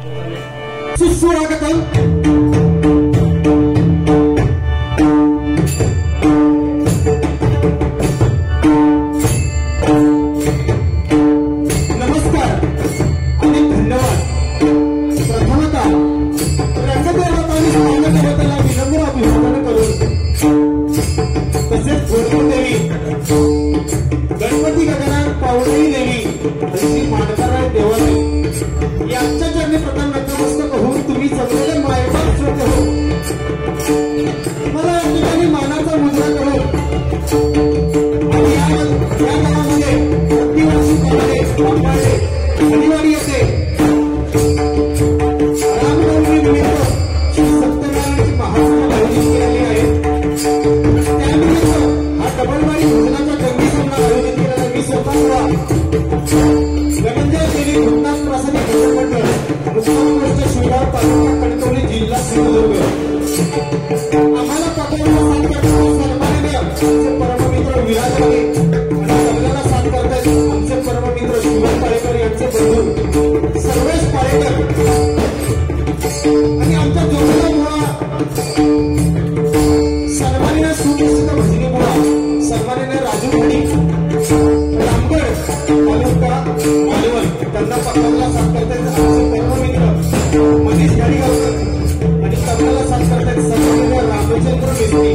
सुस्वागतम। नमस्कार आणि धन्यवाद। प्रथमतः रंगदेवतांनी स्वागताबद्दल विनम्र अभिवादन करून तसेच भरपूर देवी गणपती गगनात पावडई देवी आणि मानकराय देवालय यांच्या चरणी प्रथम नतमस्तक होऊन तुम्ही जमलेले मायबाप श्रोते हो, मला या ठिकाणी मानाचा मुजरा करून आणि या गावामध्ये प्रतिवर्षीप्रमाणे शनिवारी येते रामनवमी निमित्त श्री सत्यनारायणाची महासभा आयोजित केलेली आहे। त्यानिमित्त हा डबलवाडी भोजनाचा जंगी सामना आयोजित केलेला मी स्वतः गणदेव देवी भूतनाथ प्रसादी भजन मंडळ मुक्कामपोस्ट शिवगाव तालुका कणकवली जिल्हा सिंधुदुर्ग आम्हाला पाठवलेला साथ करणारे सन्माननीय आमचे परममित्र विराजवाडे आणि आपल्याला साथ करतात आमचे परममित्र शिवम पाळेकर यांचे बंधू सर्वेश पाळेकर आणि आमच्या जोडीला मुळा सन्माननीय सुप्रसिद्ध भजनी मुळा सन्माननीय राजू घाडी रामगड तालुका मालवण त्यांना पकडायला साथ करतात आमचे परममित्र मनीष गाडीगावकर आणि तबल्याला साथ करतात सन्माननीय रामचंद्र मिस्त्री।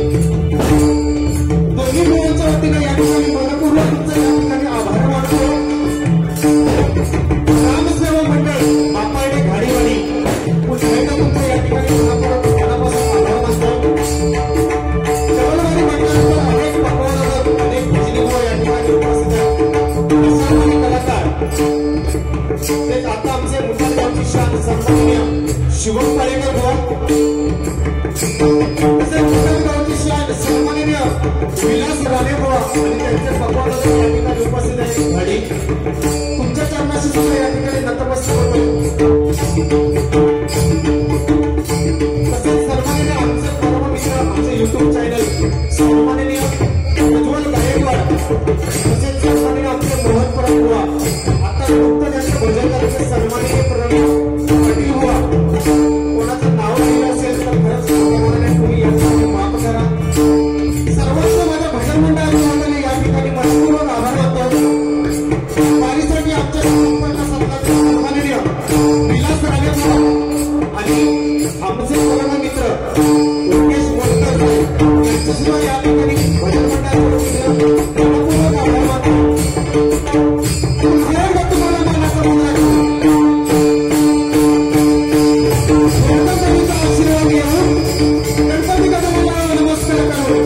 दोन्ही मुलांच्या वतीने या ठिकाणी मनपूर्वक तुमचा या ठिकाणी आभार मानतो। रामसेवा मंडळ बापाडे घाडीवाडी पुन्हा तुमच्या या ठिकाणी मनापासून आभार मानतो। डबलवाडी मंडळाचा अनेक पकवानावर अनेक भजनीमुळे या ठिकाणी उपस्थित आहेत सर्व कलाकार तेच आता आमचे मुंबईगावची शान सन्माननीय शिवम पाळेकर बुवा तसेच मुंबईगावची शान सन्माननीय विलास राणे बुवा आणि त्यांचे पकवानावर या ठिकाणी उपस्थित आहे घाडी तुमच्या चरणाशी सुद्धा या ठिकाणी नतमस्तक होतो। तसेच सन्माननीय आमचे परममित्र आमचे युट्यूब चॅनल सन्माननीय उज्ज्वल गायकवाड तसेच सन्माननीय आमचे मोहन परब बुवा आता नुकतं त्यांचे भजन करायचे सन्माननीय पाटील बुवा कोणाचं नाव लिहिलं असेल तर खरंच तुम्ही या ठिकाणी माफ करा। सर्वस्व माझ्या भजन मंडळाच्या वतीने या ठिकाणी मनपूर्वक आभार मानतो। वारीसाठी आमच्या संपूर्ण सत्ताचे सन्माननीय विलास राणे बुवा आणि आमचे परममित्र मुकेश मोलकर यांचे सुद्धा या ठिकाणी भजन मंडळाच्या वतीने मनपूर्वक आभार मानतो। तुम्हाला मानाचा मुजरा गणपतीचा आशीर्वाद घेऊन गणपती गणपतीला नमस्कार करून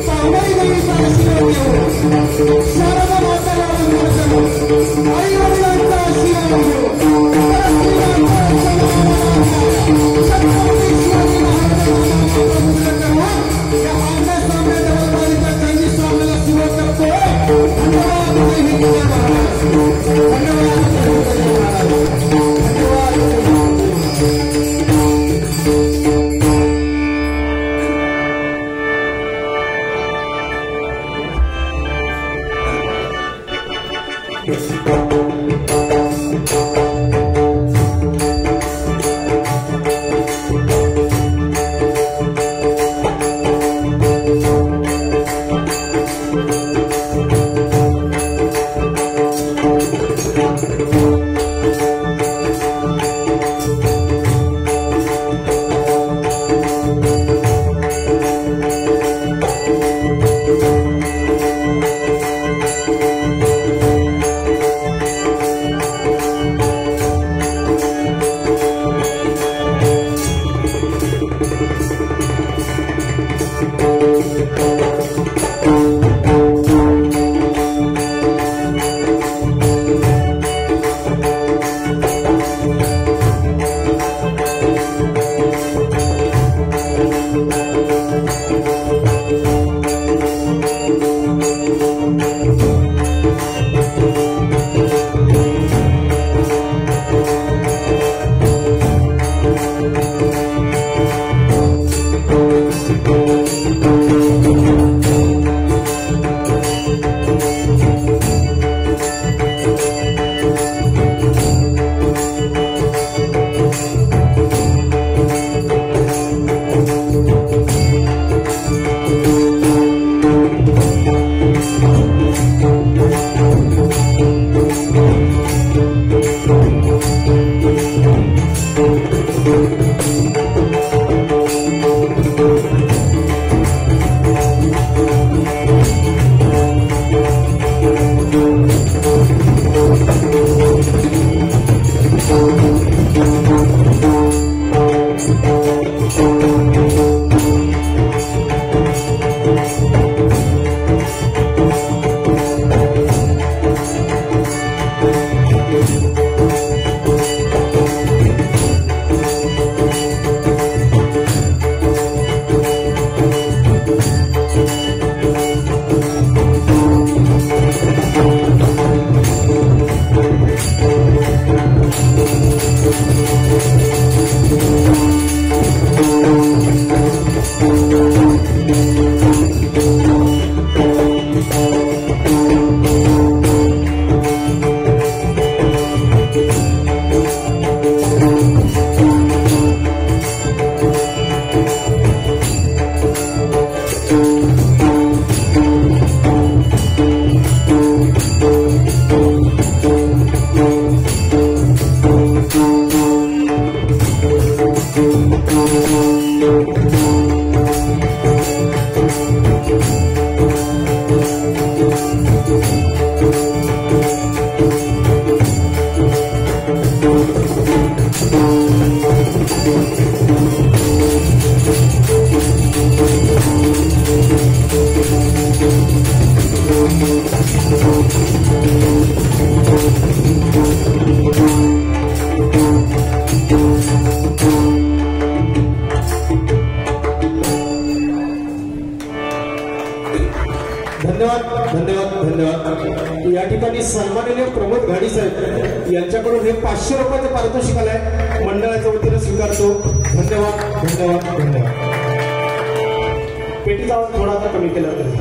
पावबाई देवीचा आशीर्वाद घेऊन शारदा माताला वंदन करून आई वडिलांचा आशीर्वाद घेऊन छत्रपती शिवाजी महाराजांचा मुजरा करून या आमने सामने डबलवाडीचा ठिकाणी सन्माननीय प्रमोद घाडी साहेब यांच्याकडून हे 500 रुपयाचं पारितोषिक आलंय, मंडळाच्या वतीनं स्वीकारतो. धन्यवाद धन्यवाद धन्यवाद. पेटीचा आवाज थोडा आता कमी केला तरी.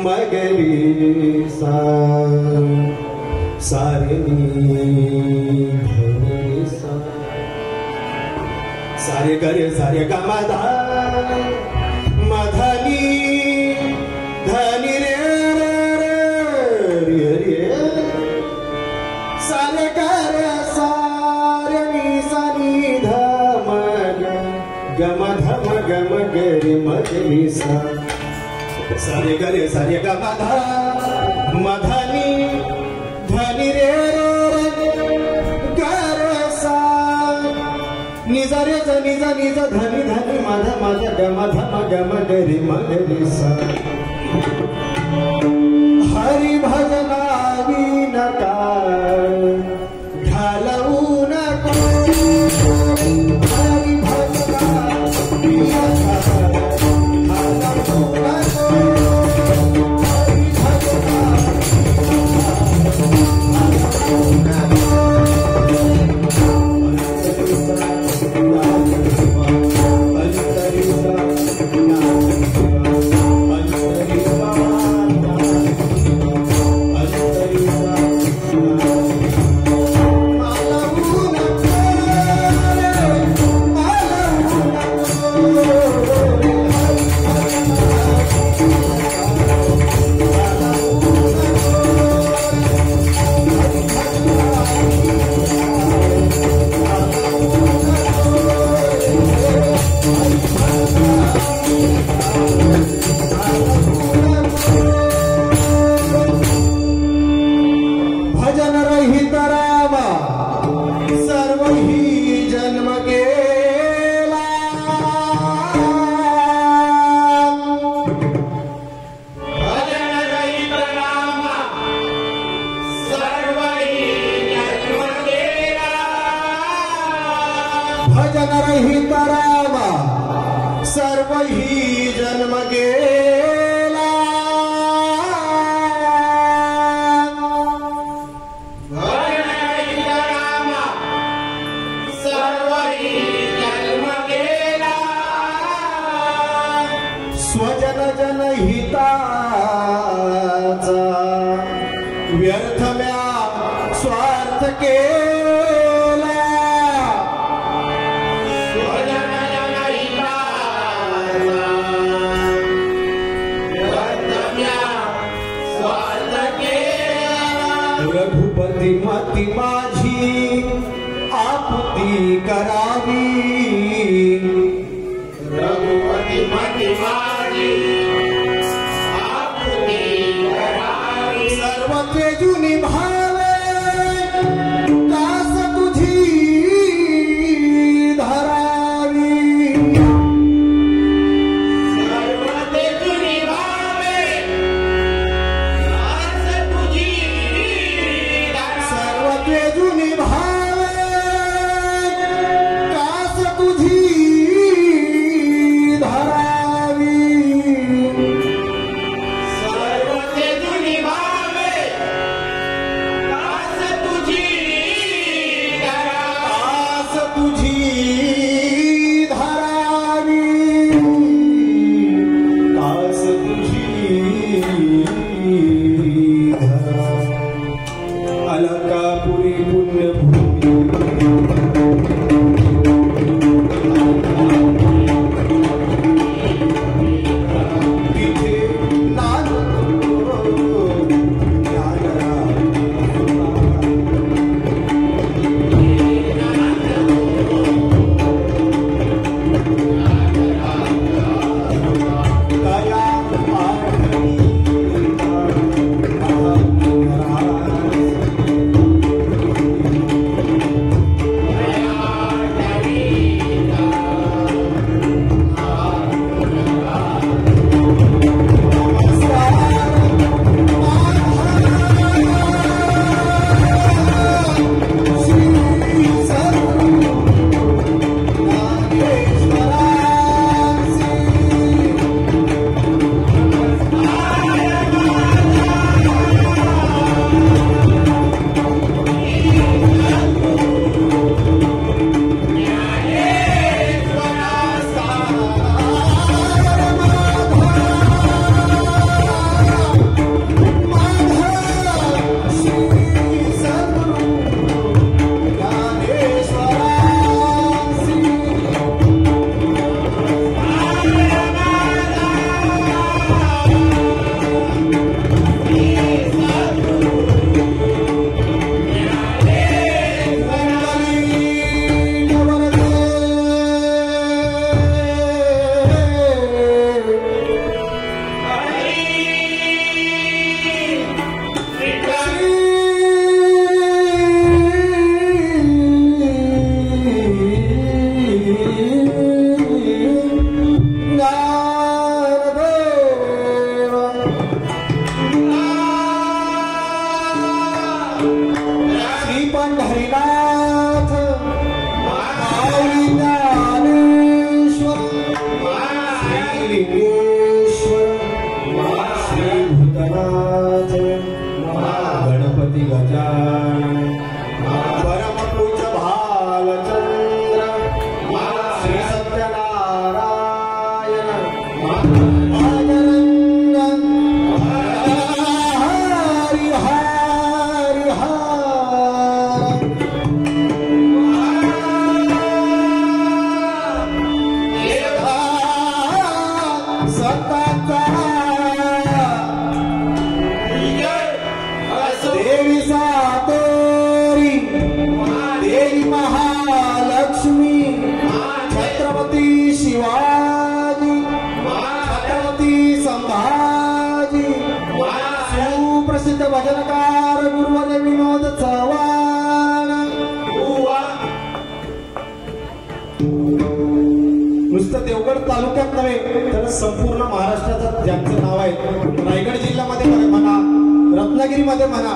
मगरी सा सारे सा सारे गरे सारे गा मधा मधनी धनी रे रे रे सारे गरे सारे नी सनी धम गम धम गम गरे मगरी सा सारे गरे सारे गा मधा मधनी धनी रे गरे सा निज रे निज निज धनी धनी मध मध गम धम गम गरे मगरी सा हरि भजनावी नका घालवू नको हरि भजनावी नका घालवू नको सर्व ही जन्म गेला सर्व ही जन्म गेला स्वजन जनहिताचा व्यर्थ म्या स्वार्थ केला रघुपति मति माझी आपुती करावी वादनकार गुरुवर विनोद चव्हाण. नुसतं देवगड तालुक्यात नव्हे तर संपूर्ण महाराष्ट्रात ज्यांचं नाव आहे, रायगड जिल्ह्यामध्ये म्हणा, रत्नागिरीमध्ये म्हणा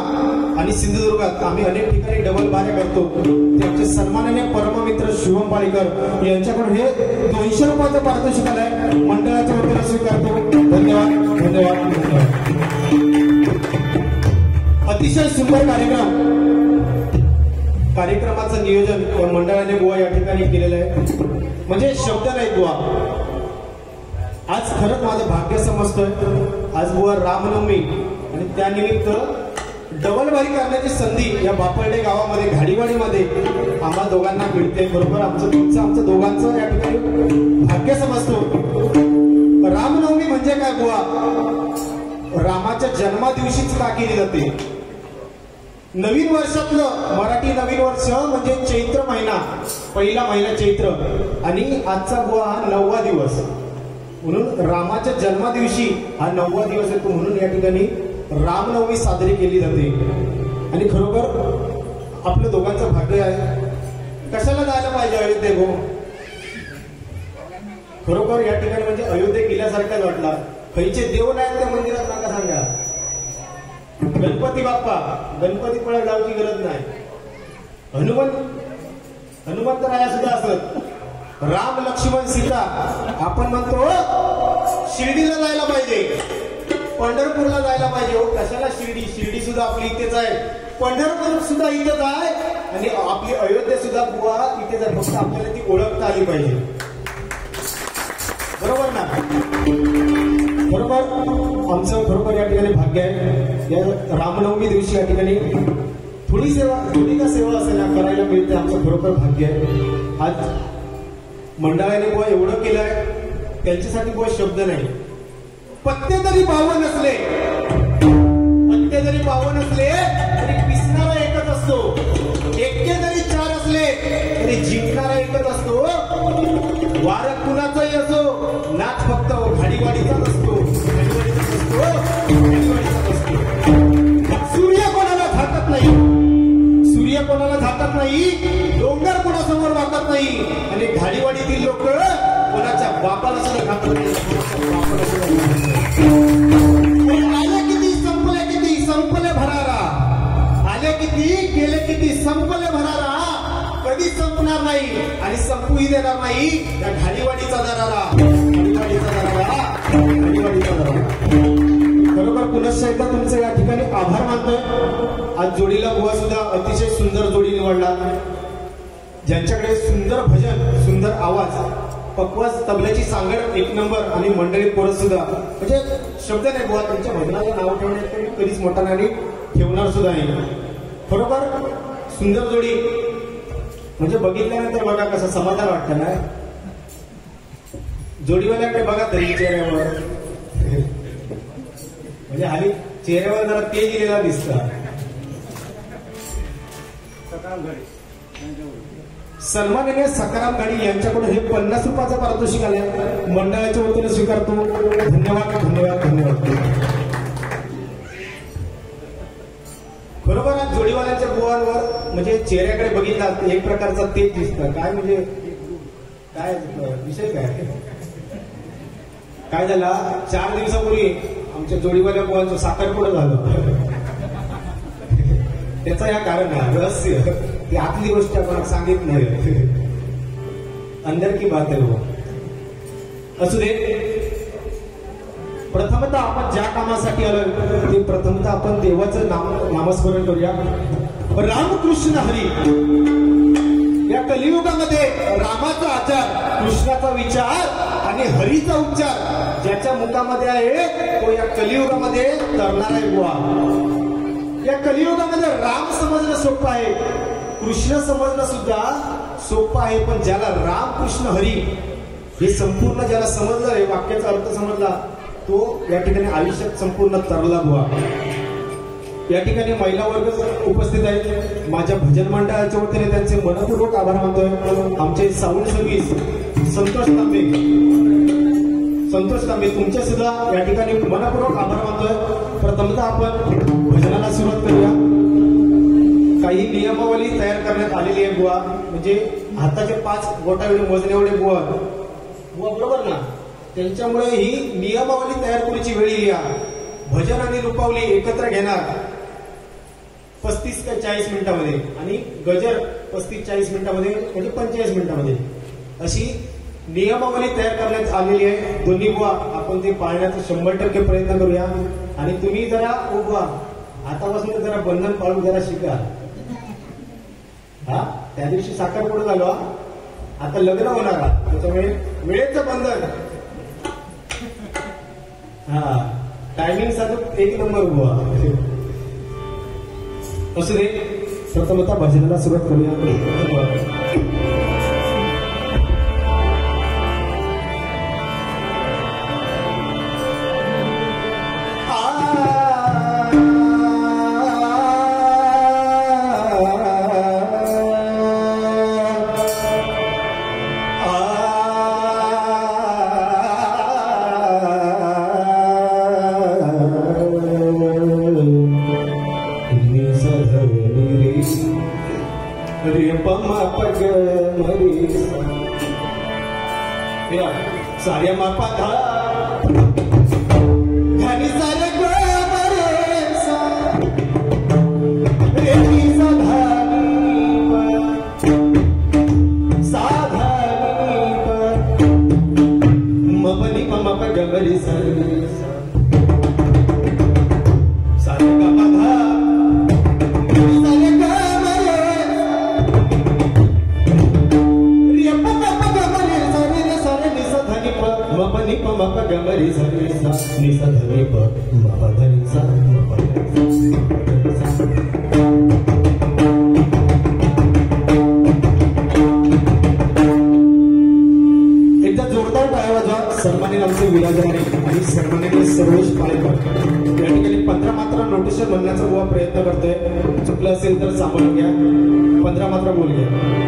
आणि सिंधुदुर्गात आम्ही अनेक ठिकाणी डबल बाऱ्या करतो. ते आमचे सन्माननीय परममित्र शिवम पाळीकर यांच्याकडून हे 200 रुपयाचं पारितोषिक आलंय. मंडळाच्या वतीने स्वीकारतो. धन्यवाद धन्यवाद धन्यवाद. अतिशय सुंदर कार्यक्रमाचं नियोजन मंडळाने बुवा या ठिकाणी केलेलं आहे. म्हणजे शब्द नाही बुवा. आज खरंच माझं भाग्य समजतोय. आज बुवा रामनवमी आणि त्यानिमित्त डबल बारी करण्याची संधी या बापर्डे गावामध्ये घाडीवाडीमध्ये आम्हा दोघांना मिळते. बरोबर आमचं दोघांचं या ठिकाणी भाग्य समजतो. रामनवमी म्हणजे काय बुवा? रामाच्या जन्मादिवशीच का केली जाते? नवीन वर्षातलं मराठी नवीन वर्ष म्हणजे चैत्र महिना, पहिला महिना चैत्र, आणि आजचा बुवा हा 9वा दिवस. म्हणून रामाच्या जन्मादिवशी हा 9वा दिवस येतो. म्हणून या ठिकाणी रामनवमी साजरी केली जाते. आणि खरोखर आपल्या दोघांचं भाग्य आहे. कशाला जायला पाहिजे अयोध्ये गो? खरोखर या ठिकाणी म्हणजे अयोध्ये गेल्यासारखाच वाटला. खैचे देव नाहीत त्या मंदिरात नका सांगा. गणपती बाप्पा, गणपती पण लावची गरज नाही. हनुमंतराया सुद्धा असत. राम लक्ष्मण सीता. आपण म्हणतो शिर्डीला जायला पाहिजे, पंढरपूरला जायला पाहिजे. कशाला शिर्डी? शिर्डी सुद्धा आपली इथेच आहे, पंढरपूर सुद्धा इथेच आहे, आणि आपली अयोध्या सुद्धा बुवा इथेच आहे. फक्त आपल्याला ती ओळखता आली पाहिजे. बरोबर ना? बरोबर. आमचं खरोखर या ठिकाणी भाग्य आहे. या रामनवमी दिवशी या ठिकाणी थोडी का सेवा असेल करायला मिळते. आमचं खरोखर भाग्य आहे. आज मंडळाने बुवा एवढं केलंय, त्यांच्यासाठी बुवा शब्द नाही. पत्ते जरी 52 नसले, तरी पिसणारा एकच असतो. एक्के जरी 4 असले तरी जिंकणारा एकच असतो. वार कुणाचाही असो, नाच फक्त घाडीवाडीचाच असतो. सूर्य कोणाला झाकत नाही, डोंगर कोणासमोर वाकत नाही, आणि घाडीवाडीतील लोक कोणाच्या बापाला सुद्धा घातत नाही. आले किती संपले भरारा. आले किती गेले किती संपले भरारा. कधी संपणार नाही आणि संपूही देणार नाही त्या घाडीवाडीचा दरारा. खरोखर पुनश्च एकदा तुमचं या ठिकाणी आभार मानतोय. आज जोडीला बुवा सुद्धा अतिशय सुंदर जोडी निवडला, ज्यांच्याकडे सुंदर भजन, सुंदर आवाज, पक्वास तबल्याची सांगड 1 नंबर, आणि मंडळी पोरत सुद्धा. म्हणजे शब्द नाही बुवा. त्यांच्या भजनाला नाव ठेवण्यात मी कधीच मोठा नाही ठेवणार सुद्धा नाही. खरोखर सुंदर जोडी. म्हणजे बघितल्यानंतर बघा कसं समाधान वाटतं ना. जोडीवाल्याकडे बघा तरी चेहऱ्यावर, म्हणजे हल्ली चेहऱ्यावर जरा तेज दिलेला दिसतं. सन्माननीय सकाराम घाडी यांच्याकडून हे 50 रुपयाचं पारितोषिक आले. मंडळाच्या वतीने स्वीकारतो. धन्यवाद धन्यवाद धन्यवाद. बरोबर. आज जोडीवाल्यांच्या बुवांवर म्हणजे चेहऱ्याकडे बघितला एक प्रकारचा तेज दिसतं. काय म्हणजे काय विषय काय झाला? 4 दिवसापूर्वी आमच्या जोडीवाल्या बुवांचं साखरपुडं झालं. त्याचं या कारण आहे रहस्य. ती आतली गोष्ट आपण सांगित नाही. अंदर की बात आहे. असू दे. प्रथमतः आपण ज्या कामासाठी आलो ते प्रथमतः आपण देवाचं नामस्मरण करूया. रामकृष्ण हरी. या कलियुगामध्ये रामाचा आचार, कृष्णाचा विचार आणि हरीचा उच्चार ज्याच्या मुखामध्ये आहे तो या कलियुगामध्ये तरणार आहे बुवा. या कलियुगामध्ये राम समजणं सोपं आहे, कृष्ण समजणं सुद्धा सोपं आहे. पण ज्याला राम कृष्ण हरी हे संपूर्ण ज्याला समजलं, हे वाक्याचा अर्थ समजला, तो या ठिकाणी आयुष्यात संपूर्ण तरला बुवा. या ठिकाणी महिला वर्ग उपस्थित आहेत. माझ्या भजन मंडळाच्या वतीने त्यांचे मनपूर्वक आभार मानतोय. आमचे साऊंड सर्व्हिस संतोष तांबे, संतोष तांबे तुमचे सुद्धा या ठिकाणी मनपूर्वक आभार मानतोय. प्रथमतः आपण भजनाला सुरुवात करूया. काही नियमावली तयार करण्यात आलेली आहे बुवा, म्हणजे हाताचे 5 बोटा एवढे मोजणे एवढे बुवा बरोबर ना, त्यांच्यामुळे ही नियमावली तयार करायची वेळ येईल. भजन आणि रूपावली एकत्र घेणार 35 ते 40 मिनिटांमध्ये आणि गजर 35-40 मिनिटांमध्ये म्हणजे 45 मिनिटांमध्ये अशी नियमावली तयार करण्यात आलेली आहे. दोन्ही बुवा आपण ते पाळण्याचा 100% प्रयत्न करूया. आणि तुम्ही जरा बुवा आतापासून जरा बंधन पाळून जरा शिका. हा त्या दिवशी साखरपुडा झालो, आता लग्न होणार, त्याच्यामुळे वेळेचं बंधन. हा टायमिंग साठी 1 नंबर बुवा. असू दे, प्रथमतः भजनाला सुरुवात करूया. साऱ्या मापा घानी सारे मपनी मप गबरी सारे गमरी झरी सा निसा धनी प मप धनी सा एकदा जोरदार टाळ्या वाजवा. सन्माननीय आमचे विराजमान आणि सन्माननीय सर्वोच्च पालक या ठिकाणी 15 मात्रा नोटीस म्हणण्याचा प्रयत्न करतोय. चुकलं असेल तर सांभाळून घ्या. 15 मात्रा बोलूया.